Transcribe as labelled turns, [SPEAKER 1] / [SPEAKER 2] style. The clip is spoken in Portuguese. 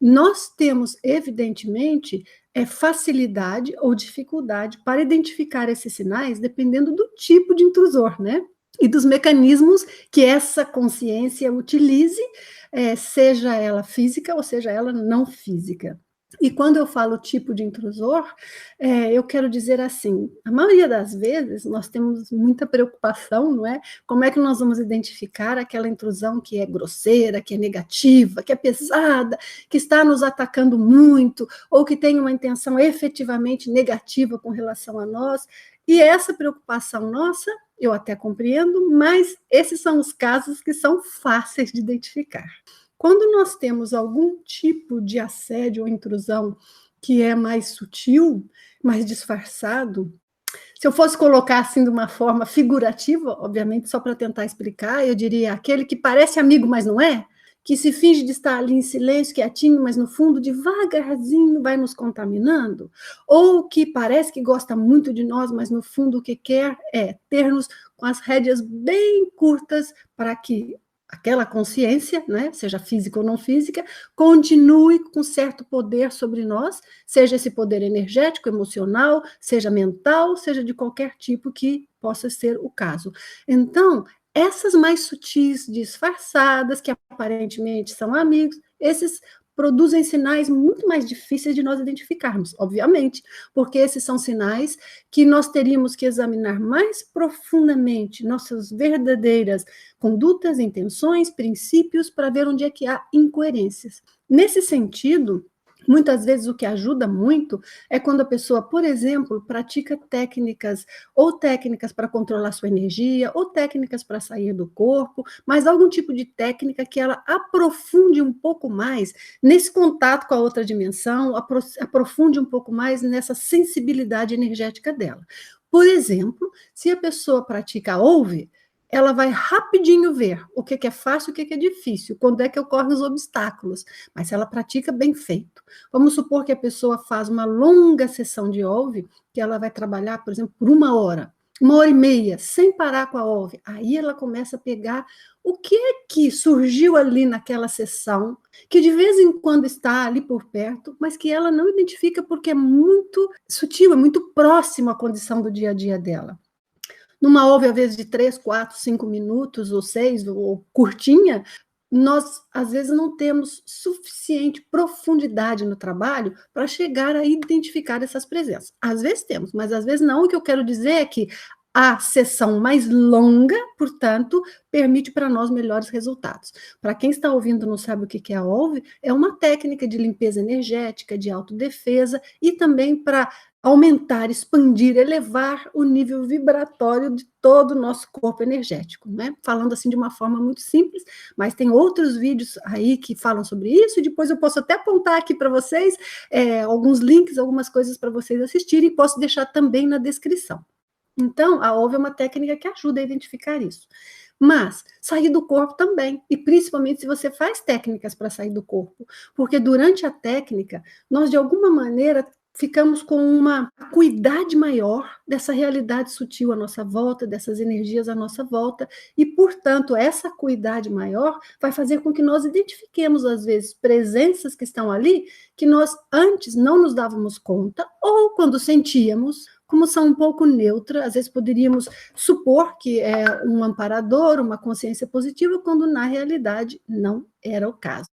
[SPEAKER 1] Nós temos, evidentemente, facilidade ou dificuldade para identificar esses sinais, dependendo do tipo de intrusor, né? E dos mecanismos que essa consciência utilize, seja ela física ou seja ela não física. E quando eu falo tipo de intrusor, eu quero dizer assim, a maioria das vezes nós temos muita preocupação, não é? Como é que nós vamos identificar aquela intrusão que é grosseira, que é negativa, que é pesada, que está nos atacando muito, ou que tem uma intenção efetivamente negativa com relação a nós? E essa preocupação nossa, eu até compreendo, mas esses são os casos que são fáceis de identificar. Quando nós temos algum tipo de assédio ou intrusão que é mais sutil, mais disfarçado, se eu fosse colocar assim de uma forma figurativa, obviamente só para tentar explicar, eu diria aquele que parece amigo, mas não é, que se finge de estar ali em silêncio, quietinho, mas no fundo devagarzinho vai nos contaminando, ou que parece que gosta muito de nós, mas no fundo o que quer é ter-nos com as rédeas bem curtas para que aquela consciência, né, seja física ou não física, continue com certo poder sobre nós, seja esse poder energético, emocional, seja mental, seja de qualquer tipo que possa ser o caso. Então, essas mais sutis, disfarçadas, que aparentemente são amigos, esses produzem sinais muito mais difíceis de nós identificarmos, obviamente, porque esses são sinais que nós teríamos que examinar mais profundamente nossas verdadeiras condutas, intenções, princípios, para ver onde é que há incoerências. Nesse sentido, muitas vezes o que ajuda muito é quando a pessoa, por exemplo, pratica técnicas, ou técnicas para controlar sua energia, ou técnicas para sair do corpo, mas algum tipo de técnica que ela aprofunde um pouco mais nesse contato com a outra dimensão, aprofunde um pouco mais nessa sensibilidade energética dela. Por exemplo, se a pessoa pratica ouve, ela vai rapidinho ver o que é fácil e o que é difícil, quando é que ocorrem os obstáculos, mas se ela pratica bem feito. Vamos supor que a pessoa faz uma longa sessão de OLVE, que ela vai trabalhar, por exemplo, por 1 hora e meia, sem parar com a OLVE. Aí ela começa a pegar o que é que surgiu ali naquela sessão, que de vez em quando está ali por perto, mas que ela não identifica porque é muito sutil, é muito próximo à condição do dia a dia dela. Numa OLVE, às vezes, de 3, 4, 5 minutos, ou 6, ou curtinha, nós, às vezes, não temos suficiente profundidade no trabalho para chegar a identificar essas presenças. Às vezes temos, mas às vezes não. O que eu quero dizer é que a sessão mais longa, portanto, permite para nós melhores resultados. Para quem está ouvindo e não sabe o que é a OLVE, é uma técnica de limpeza energética, de autodefesa e também para aumentar, expandir, elevar o nível vibratório de todo o nosso corpo energético, né? Falando assim de uma forma muito simples, mas tem outros vídeos aí que falam sobre isso, e depois eu posso até apontar aqui para vocês alguns links, algumas coisas para vocês assistirem, e posso deixar também na descrição. Então, a OLVE é uma técnica que ajuda a identificar isso. Mas sair do corpo também, e principalmente se você faz técnicas para sair do corpo, porque durante a técnica, nós de alguma maneira ficamos com uma acuidade maior dessa realidade sutil à nossa volta, dessas energias à nossa volta, e, portanto, essa acuidade maior vai fazer com que nós identifiquemos, às vezes, presenças que estão ali, que nós antes não nos dávamos conta, ou quando sentíamos, como são um pouco neutra, às vezes poderíamos supor que é um amparador, uma consciência positiva, quando na realidade não era o caso.